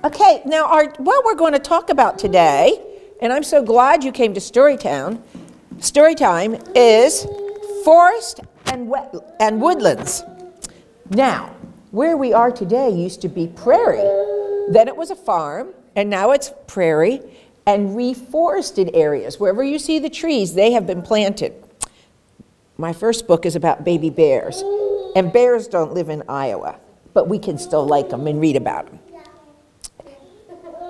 Okay, now what we're going to talk about today, and I'm so glad you came to Storytown, Storytime, is forest and woodlands. Now, where we are today used to be prairie. Then it was a farm, and now it's prairie and reforested areas. Wherever you see the trees, they have been planted. My first book is about baby bears, and bears don't live in Iowa, but we can still like them and read about them.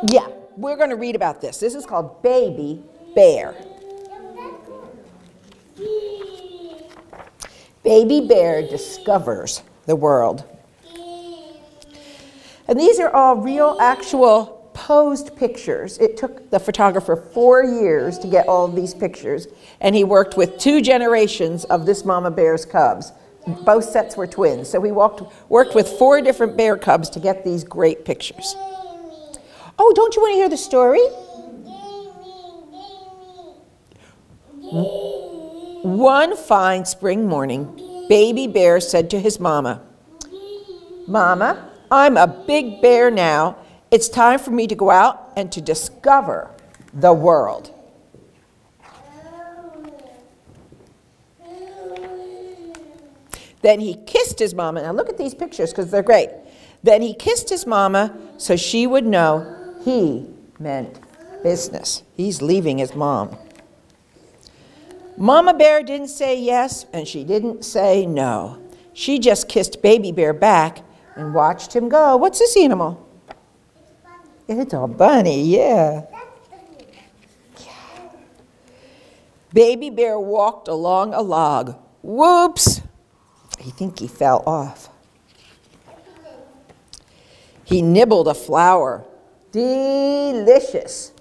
Yeah, we're going to read about this. This is called Baby Bear. Baby Bear discovers the world. And these are all real, actual, posed pictures. It took the photographer 4 years to get all of these pictures, and he worked with 2 generations of this mama bear's cubs. Both sets were twins, so he worked with 4 different bear cubs to get these great pictures. Oh, don't you want to hear the story? One fine spring morning, Baby Bear said to his mama, "Mama, I'm a big bear now. It's time for me to go out and to discover the world." Then he kissed his mama. Now look at these pictures because they're great. Then he kissed his mama so she would know he meant business. He's leaving his mom. Mama Bear didn't say yes, and she didn't say no. She just kissed Baby Bear back and watched him go. What's this animal? It's a bunny, yeah. Baby Bear walked along a log. Whoops! I think he fell off. He nibbled a flower. Delicious.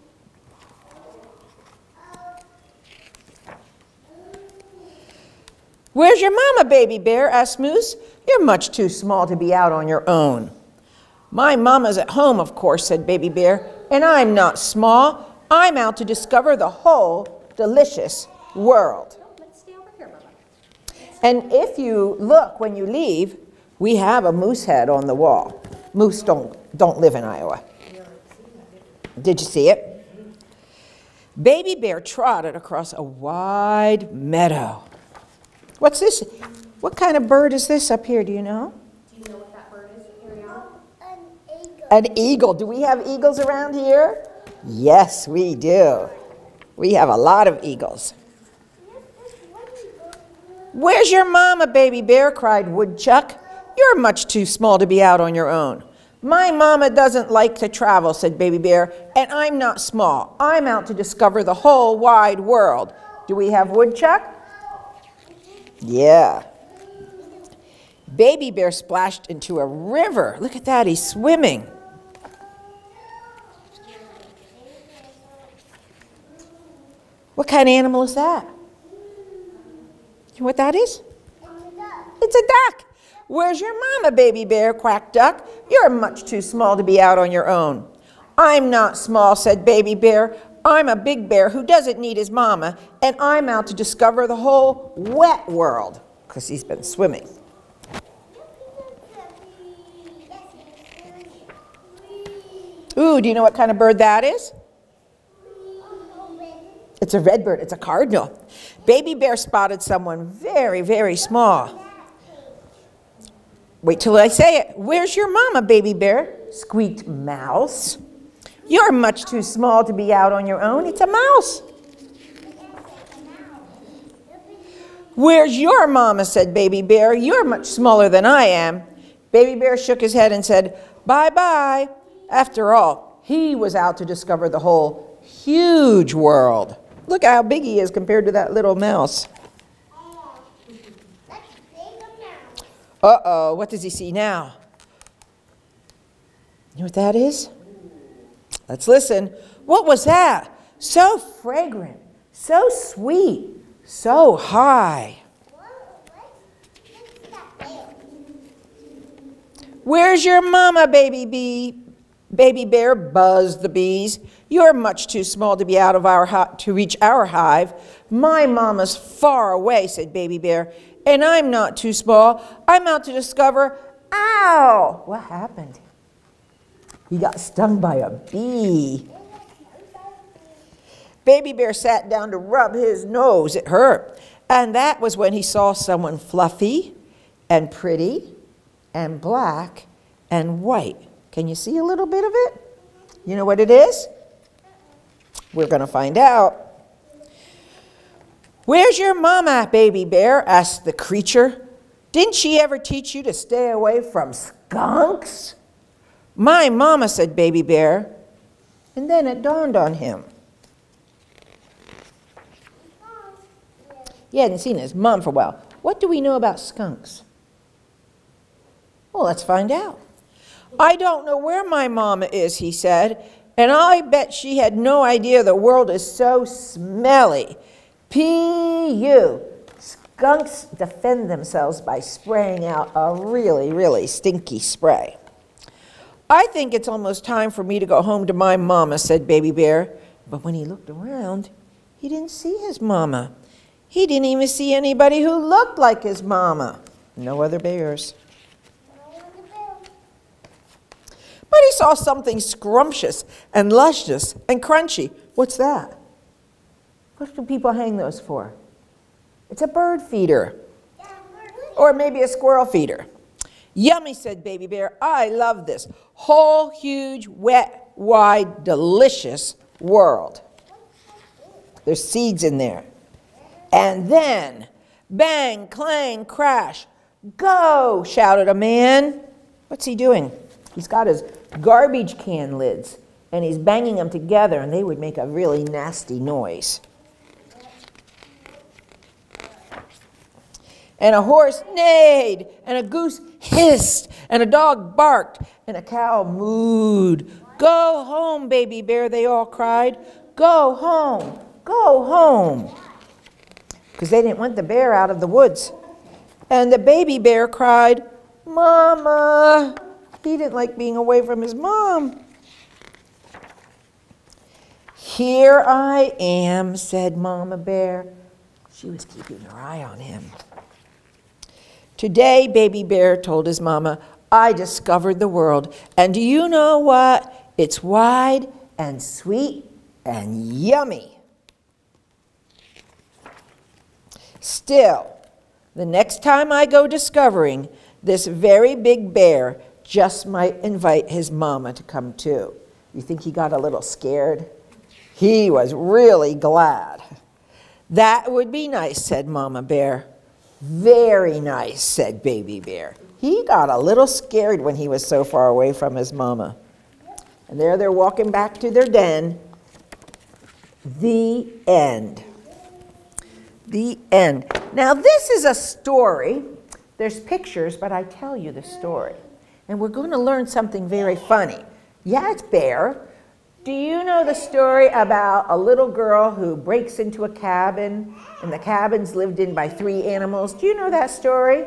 "Where's your mama, Baby Bear?" asked Moose. "You're much too small to be out on your own." "My mama's at home, of course," said Baby Bear, "and I'm not small. I'm out to discover the whole delicious world." Let's stay over here, Mama. And if you look when you leave, we have a moose head on the wall. Moose don't live in Iowa. Did you see it? Baby Bear trotted across a wide meadow. What's this? What kind of bird is this up here? Do you know? Do you know what that bird is, Ariana? An eagle. An eagle. Do we have eagles around here? Yes, we do. We have a lot of eagles. "Where's your mama, Baby Bear?" cried Woodchuck. "You're much too small to be out on your own." "My mama doesn't like to travel," said Baby Bear, "and I'm not small. I'm out to discover the whole wide world." Do we have Woodchuck? Yeah. Baby Bear splashed into a river. Look at that, he's swimming. What kind of animal is that? You know what that is? It's a duck. "Where's your mama, Baby Bear?" quacked Duck. "You're much too small to be out on your own." "I'm not small," said Baby Bear. "I'm a big bear who doesn't need his mama, and I'm out to discover the whole wet world," because he's been swimming. Ooh, do you know what kind of bird that is? It's a redbird. It's a cardinal. Baby Bear spotted someone very, very small. Wait till I say it. "Where's your mama, Baby Bear?" squeaked Mouse. "You're much too small to be out on your own." It's a mouse. "Where's your mama?" said Baby Bear. "You're much smaller than I am." Baby Bear shook his head and said, "Bye-bye." After all, he was out to discover the whole huge world. Look how big he is compared to that little mouse. Uh-oh, what does he see now? You know what that is? Let's listen. What was that? So fragrant, so sweet, so high. "Where's your mama, Baby Bee?" Baby Bear buzzed the bees. "You're much too small to be out of to reach our hive." "My mama's far away," said Baby Bear, "and I'm not too small. I'm out to discover." Ow! What happened? He got stung by a bee. Baby Bear sat down to rub his nose. It hurt. And that was when he saw someone fluffy and pretty and black and white. Can you see a little bit of it? You know what it is? We're going to find out. "Where's your mama, Baby Bear?" asked the creature. "Didn't she ever teach you to stay away from skunks?" "My mama," said Baby Bear. And then it dawned on him. He hadn't seen his mom for a while. What do we know about skunks? Well, let's find out. "I don't know where my mama is," he said, "and I bet she had no idea the world is so smelly. P.U. Skunks defend themselves by spraying out a really, really stinky spray." "I think it's almost time for me to go home to my mama," said Baby Bear. But when he looked around, he didn't see his mama. He didn't even see anybody who looked like his mama. No other bears. But he saw something scrumptious and luscious and crunchy. What's that? What do people hang those for? It's a bird feeder. Or maybe a squirrel feeder. "Yummy," said Baby Bear. "I love this whole, huge, wet, wide, delicious world." There's seeds in there. And then, bang, clang, crash. "Go!" shouted a man. What's he doing? He's got his garbage can lids, and he's banging them together, and they would make a really nasty noise. And a horse neighed, and a goose hissed, and a dog barked, and a cow mooed. "Go home, Baby Bear," they all cried. "Go home, go home." Because they didn't want the bear out of the woods. And the Baby Bear cried, "Mama." He didn't like being away from his mom. "Here I am," said Mama Bear. She was keeping her eye on him. "Today," Baby Bear told his mama, "I discovered the world. And do you know what? It's wide and sweet and yummy. Still, the next time I go discovering, this very big bear just might invite his mama to come too." You think he got a little scared? He was really glad. "That would be nice," said Mama Bear. "Very nice," said Baby Bear. He got a little scared when he was so far away from his mama. And there they're walking back to their den. The end. The end. Now this is a story. There's pictures, but I tell you the story. And we're going to learn something very funny. Yeah, it's bear. Do you know the story about a little girl who breaks into a cabin, and the cabin's lived in by 3 animals? Do you know that story?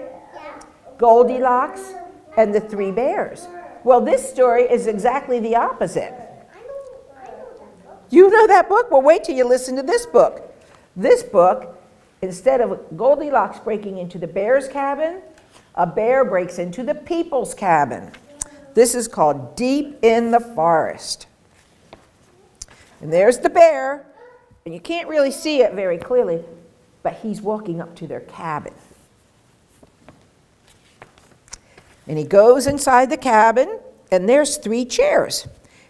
Goldilocks and the 3 bears. Well, this story is exactly the opposite. You know that book? Well, wait till you listen to this book. This book, instead of Goldilocks breaking into the bear's cabin, a bear breaks into the people's cabin. This is called Deep in the Forest. And there's the bear, and you can't really see it very clearly, but he's walking up to their cabin. And he goes inside the cabin, and there's 3 chairs.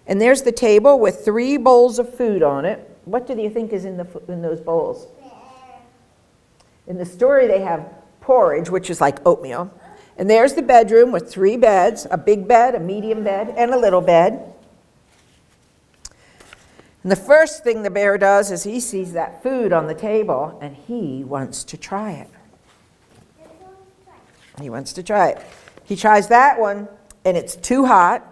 And there's the table with 3 bowls of food on it. What do you think is in those bowls? In the story, they have porridge, which is like oatmeal. And there's the bedroom with 3 beds, a big bed, a medium bed, and a little bed. And the first thing the bear does is he sees that food on the table, and he wants to try it. He wants to try it. He tries that one, and it's too hot.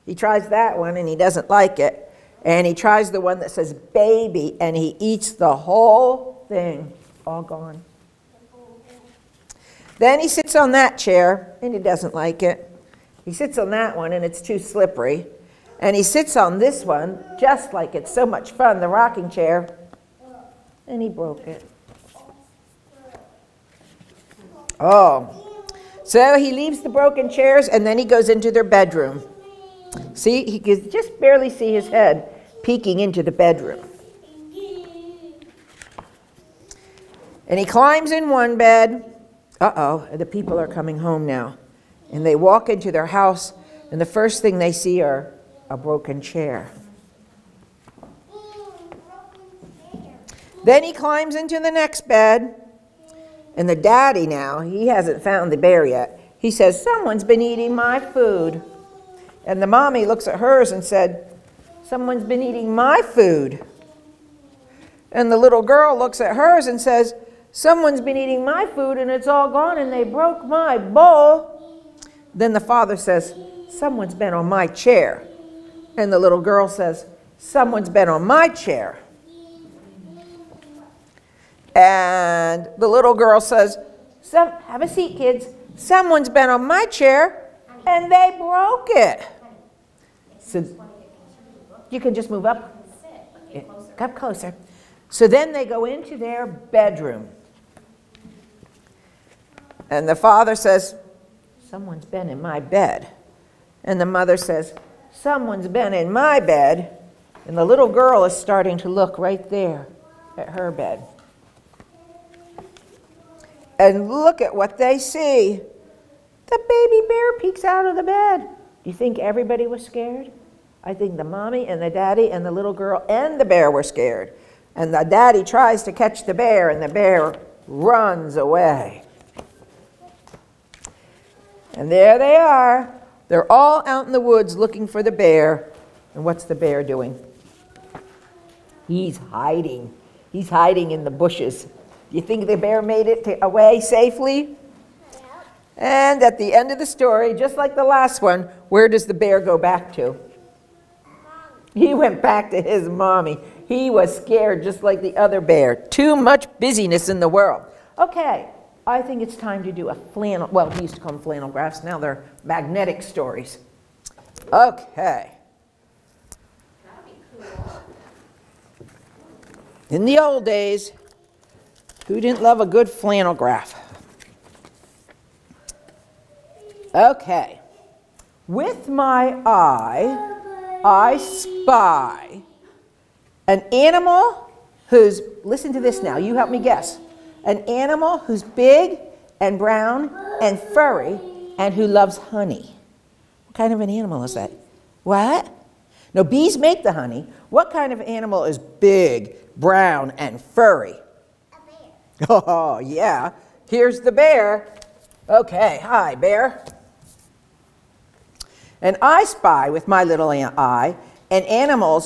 He tries that one, and he doesn't like it. And he tries the one that says baby, and he eats the whole thing, all gone. Then he sits on that chair, and he doesn't like it. He sits on that one, and it's too slippery. And he sits on this one, just like it's so much fun, the rocking chair, and he broke it. Oh. So he leaves the broken chairs, and then he goes into their bedroom. See, he could just barely see his head peeking into the bedroom. And he climbs in one bed. Uh-oh, the people are coming home now. And they walk into their house, and the first thing they see are a broken chair. Then he climbs into the next bed, and the daddy now, he hasn't found the bear yet. He says, someone's been eating my food. And the mommy looks at hers and said, someone's been eating my food. And the little girl looks at hers and says, someone's been eating my food and it's all gone and they broke my bowl. Then the father says, someone's been on my chair. And the little girl says, someone's been on my chair. And the little girl says, have a seat, kids. Someone's been on my chair and they broke it. So you can just move up. Yeah, come closer. So then they go into their bedroom. And the father says, someone's been in my bed. And the mother says, someone's been in my bed. And the little girl is starting to look right there at her bed. And look at what they see. The baby bear peeks out of the bed. Do you think everybody was scared? I think the mommy and the daddy and the little girl and the bear were scared. And the daddy tries to catch the bear, and the bear runs away. And there they are. They're all out in the woods looking for the bear. And what's the bear doing? He's hiding. He's hiding in the bushes. Do you think the bear made it away safely? And at the end of the story, just like the last one, where does the bear go back to? He went back to his mommy. He was scared just like the other bear. Too much busyness in the world. Okay, I think it's time to do a flannel, well, we used to call them flannel graphs. Now they're magnetic stories. Okay. That'd be cool. In the old days, who didn't love a good flannel graph? Okay. With my eye, I spy an animal who's, listen to this now, you help me guess. An animal who's big and brown and furry and who loves honey. What kind of an animal is that? What? No, bees make the honey. What kind of animal is big, brown, and furry? A bear. Oh, yeah. Here's the bear. Okay, hi, bear. And I spy with my little eye an animal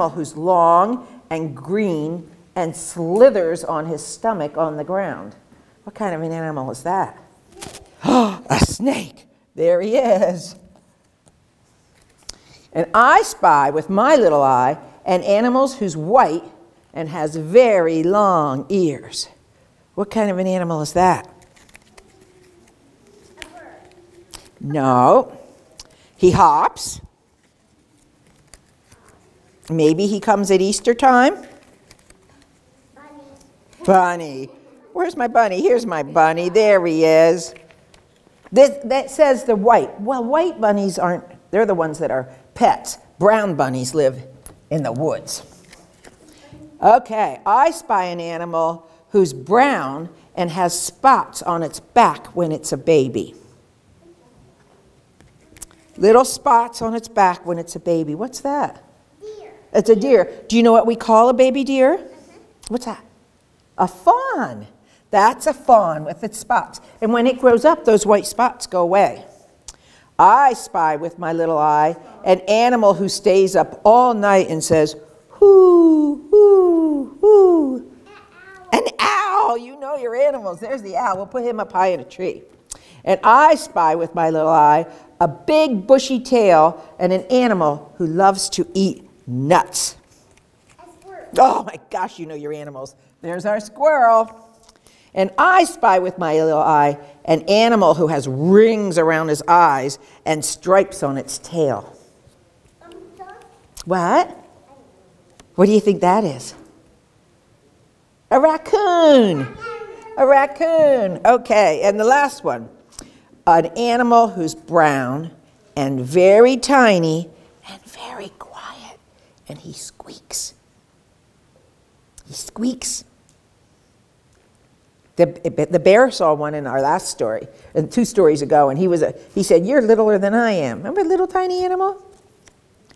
who's long and green and slithers on his stomach on the ground. What kind of an animal is that? Oh, a snake. There he is. And I spy with my little eye an animal who's white and has very long ears. What kind of an animal is that? A bird. No. He hops. Maybe he comes at Easter time. Bunny. Bunny. Where's my bunny? Here's my bunny. There he is. That says the white. Well, white bunnies aren't, they're the ones that are pets. Brown bunnies live in the woods. Okay, I spy an animal who's brown and has spots on its back when it's a baby. Little spots on its back when it's a baby. What's that? Deer. It's a deer. Do you know what we call a baby deer? What's that? A fawn. That's a fawn with its spots. And when it grows up, those white spots go away. I spy with my little eye an animal who stays up all night and says, hoo, hoo, hoo. An owl. You know your animals. There's the owl. We'll put him up high in a tree. And I spy with my little eye a big bushy tail and an animal who loves to eat nuts. A squirrel. Oh my gosh, you know your animals. There's our squirrel. And I spy with my little eye an animal who has rings around his eyes and stripes on its tail. What? What do you think that is? A raccoon. A raccoon. Okay, and the last one. An animal who's brown and very tiny and very quiet. And he squeaks. He squeaks. The bear saw one in our last story, 2 stories ago, and he said, "You're littler than I am." Remember a little tiny animal?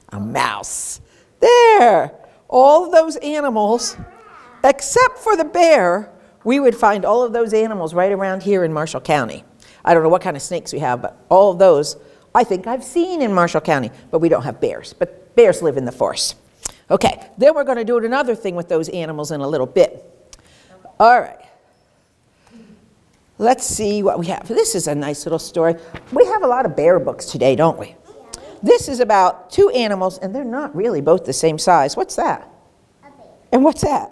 A mouse. There. All of those animals, except for the bear, we would find all of those animals right around here in Marshall County. I don't know what kind of snakes we have, but all of those I think I've seen in Marshall County, but we don't have bears. But bears live in the forest. Okay, then we're going to do another thing with those animals in a little bit. All right. Let's see what we have. This is a nice little story. We have a lot of bear books today, don't we? This is about 2 animals, and they're not really both the same size. What's that? A bear. And what's that?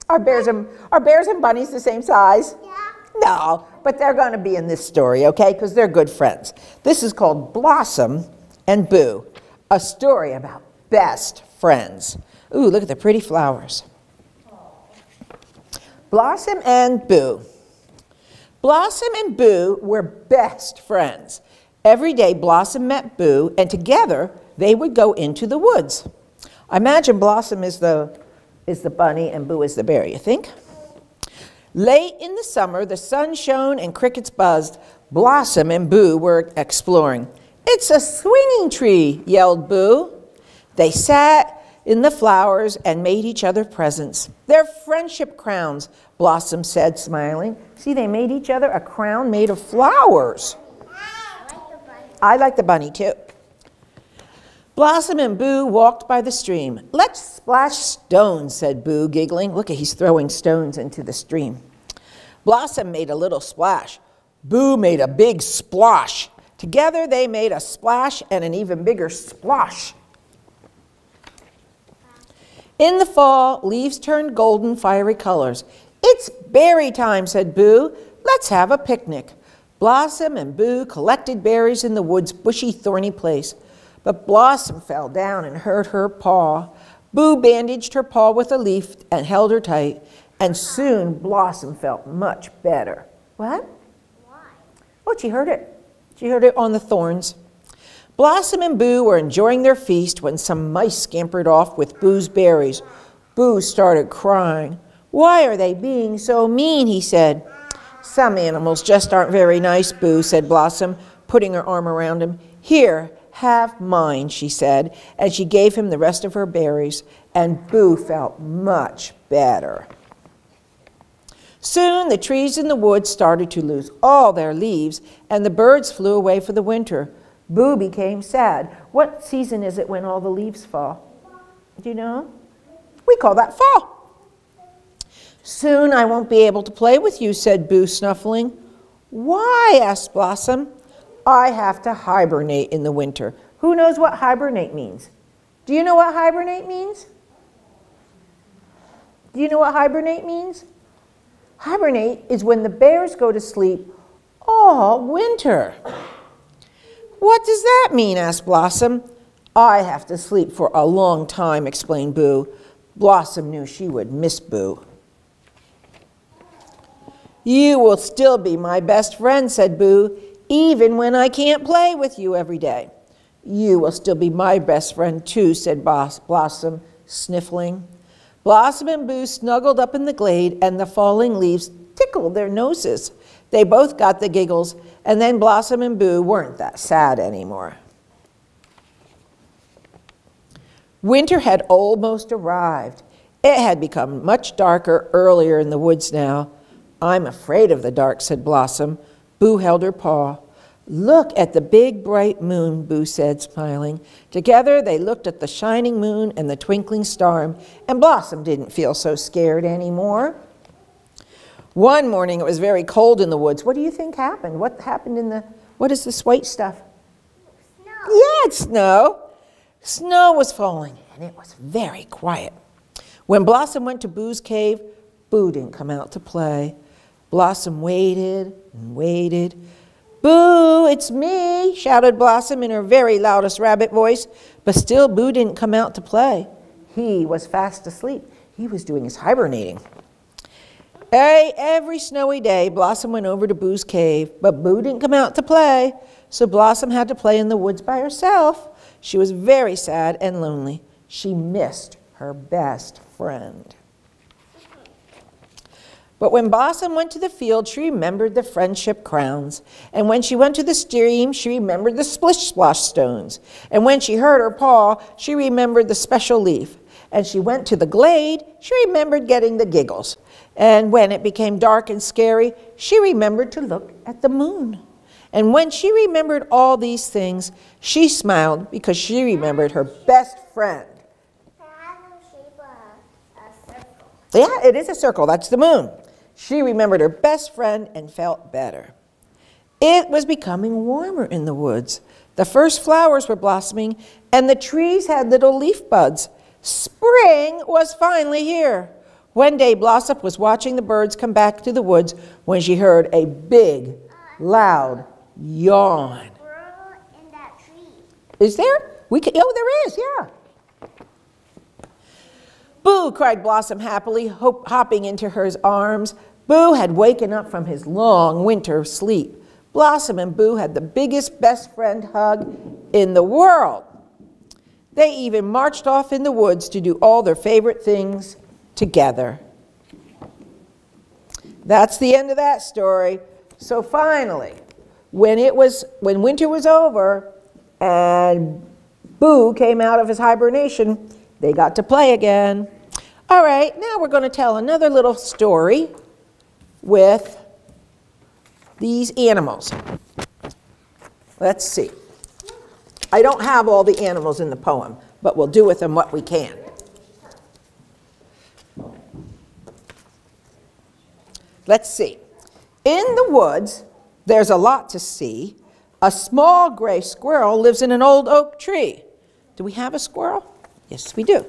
Are bears and bunnies the same size? Yeah. No, but they're going to be in this story, okay, because they're good friends. This is called Blossom and Boo, a story about best friends. Ooh, look at the pretty flowers. Blossom and Boo. Blossom and Boo were best friends. Every day Blossom met Boo, and together they would go into the woods. I imagine Blossom is the bunny and Boo is the bear, you think? Late in the summer, the sun shone and crickets buzzed. Blossom and Boo were exploring. "It's a swinging tree," yelled Boo. They sat in the flowers and made each other presents. "They're friendship crowns," Blossom said, smiling. See, they made each other a crown made of flowers. I like the bunny too. Blossom and Boo walked by the stream. "Let's splash stones," said Boo, giggling. Look, he's throwing stones into the stream. Blossom made a little splash. Boo made a big splosh. Together they made a splash and an even bigger splosh. In the fall, leaves turned golden, fiery colors. "It's berry time," said Boo. "Let's have a picnic." Blossom and Boo collected berries in the wood's bushy, thorny place. But Blossom fell down and hurt her paw. Boo bandaged her paw with a leaf and held her tight, and soon Blossom felt much better. What? Why? Oh, she heard it. She heard it on the thorns. Blossom and Boo were enjoying their feast when some mice scampered off with Boo's berries. Boo started crying. "Why are they being so mean?" he said. "Some animals just aren't very nice, Boo," said Blossom, putting her arm around him. "Here, have mine," she said, and she gave him the rest of her berries, and Boo felt much better. Soon the trees in the woods started to lose all their leaves, and the birds flew away for the winter. Boo became sad. What season is it when all the leaves fall? Do you know? We call that fall. "Soon I won't be able to play with you," said Boo, snuffling. "Why?" asked Blossom. "I have to hibernate in the winter." Who knows what hibernate means? Do you know what hibernate means? Do you know what hibernate means? Hibernate is when the bears go to sleep all winter. "What does that mean?" asked Blossom. "I have to sleep for a long time," explained Boo. Blossom knew she would miss Boo. "You will still be my best friend," said Boo, "even when I can't play with you every day." "You will still be my best friend too," said Blossom, sniffling. Blossom and Boo snuggled up in the glade, and the falling leaves tickled their noses. They both got the giggles, and then Blossom and Boo weren't that sad anymore. Winter had almost arrived. It had become much darker earlier in the woods now. "I'm afraid of the dark," said Blossom. Boo held her paw. "Look at the big bright moon," Boo said, smiling. Together they looked at the shining moon and the twinkling star, and Blossom didn't feel so scared anymore. One morning it was very cold in the woods. What do you think happened? What happened in the, what is this white stuff? Snow. Yeah, it's snow. Snow was falling, and it was very quiet. When Blossom went to Boo's cave, Boo didn't come out to play. Blossom waited and waited. "Boo, it's me," shouted Blossom in her very loudest rabbit voice, but still Boo didn't come out to play. He was fast asleep. He was doing his hibernating. Every snowy day, Blossom went over to Boo's cave, but Boo didn't come out to play. so Blossom had to play in the woods by herself. She was very sad and lonely. She missed her best friend. But when Blossom went to the field, she remembered the friendship crowns. And when she went to the stream, she remembered the splish-splosh stones. And when she hurt her paw, she remembered the special leaf. And she went to the glade, she remembered getting the giggles. And when it became dark and scary, she remembered to look at the moon. And when she remembered all these things, she smiled because she remembered her best friend. Yeah, it is a circle. That's the moon. She remembered her best friend and felt better. It was becoming warmer in the woods. The first flowers were blossoming, and the trees had little leaf buds. Spring was finally here. One day, Blossom was watching the birds come back to the woods when she heard a big, loud yawn. In that tree. Is there? Oh, there is, yeah. Boo, cried Blossom happily, hopping into her arms. Boo had waken up from his long winter sleep. Blossom and Boo had the biggest best friend hug in the world. They even marched off in the woods to do all their favorite things together. That's the end of that story. So finally, when winter was over and Boo came out of his hibernation, they got to play again. All right, now we're going to tell another little story with these animals. Let's see. I don't have all the animals in the poem, but we'll do with them what we can. Let's see. In the woods, there's a lot to see. A small gray squirrel lives in an old oak tree. Do we have a squirrel? Yes, we do.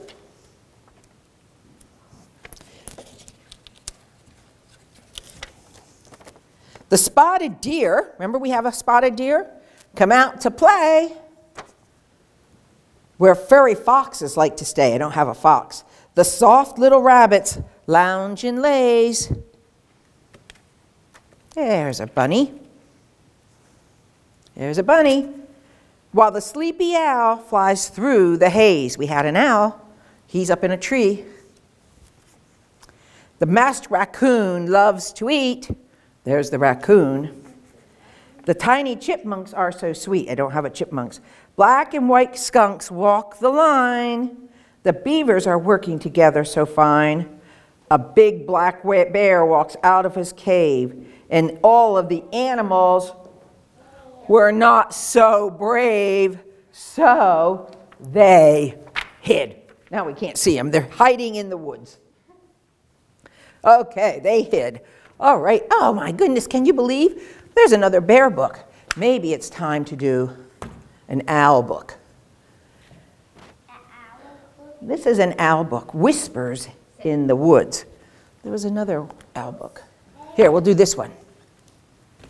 The spotted deer, remember we have a spotted deer? Come out to play. Where furry foxes like to stay. I don't have a fox. The soft little rabbits lounge in lays. There's a bunny. There's a bunny. While the sleepy owl flies through the haze. We had an owl. He's up in a tree. The masked raccoon loves to eat. There's the raccoon. The tiny chipmunks are so sweet. I don't have a chipmunks. Black and white skunks walk the line. The beavers are working together so fine. A big black bear walks out of his cave. And all of the animals were not so brave, so they hid. Now we can't see them. They're hiding in the woods. Okay, they hid. All right. Oh, my goodness. Can you believe? There's another bear book. Maybe it's time to do an owl book. This is an owl book. Whispers in the Woods. There was another owl book. Here, we'll do this one.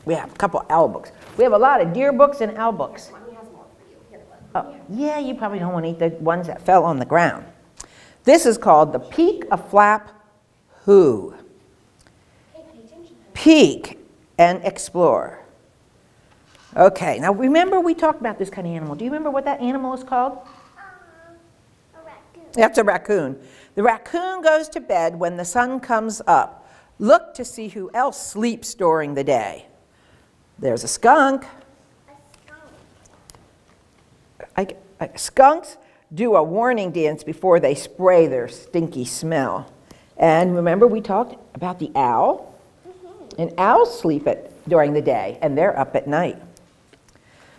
We have a couple owl books. We have a lot of deer books and owl books. Oh, yeah, you probably don't want to eat the ones that fell on the ground. This is called The Peak of Flap Who. Peek and explore. Okay, now remember we talked about this kind of animal. Do you remember what that animal is called? A raccoon. That's a raccoon. The raccoon goes to bed when the sun comes up. Look to see who else sleeps during the day. There's a skunk. Skunks do a warning dance before they spray their stinky smell. And remember we talked about the owl? And owls sleep during the day, and they're up at night.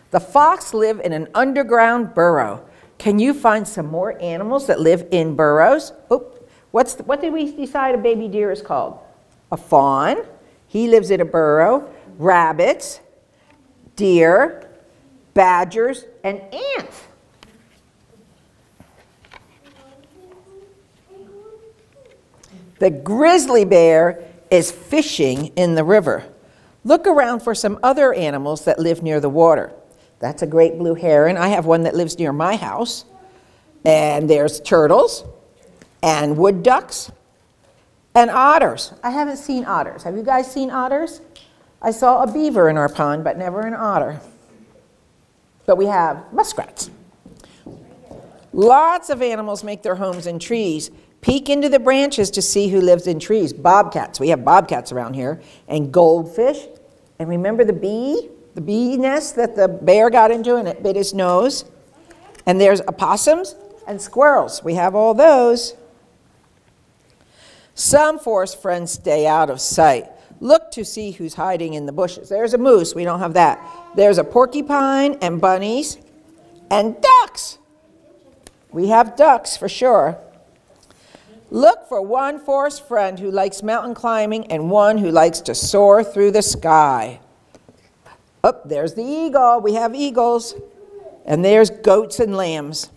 The fox live in an underground burrow. Can you find some more animals that live in burrows? Oh, what did we decide a baby deer is called? A fawn. He lives in a burrow. Rabbits, deer, badgers, and ants. The grizzly bear is fishing in the river. Look around for some other animals that live near the water. That's a great blue heron. I have one that lives near my house. And there's turtles and wood ducks and otters. I haven't seen otters. Have you guys seen otters? I saw a beaver in our pond, but never an otter. but we have muskrats. Lots of animals make their homes in trees. Peek into the branches to see who lives in trees. Bobcats. We have bobcats around here. And goldfish. And remember the bee? The bee nest that the bear got into and it bit his nose. And there's opossums and squirrels. We have all those. Some forest friends stay out of sight. Look to see who's hiding in the bushes. There's a moose. We don't have that. There's a porcupine and bunnies and ducks. We have ducks for sure. Look for one forest friend who likes mountain climbing and one who likes to soar through the sky. Oh, there's the eagle. We have eagles. And there's goats and lambs.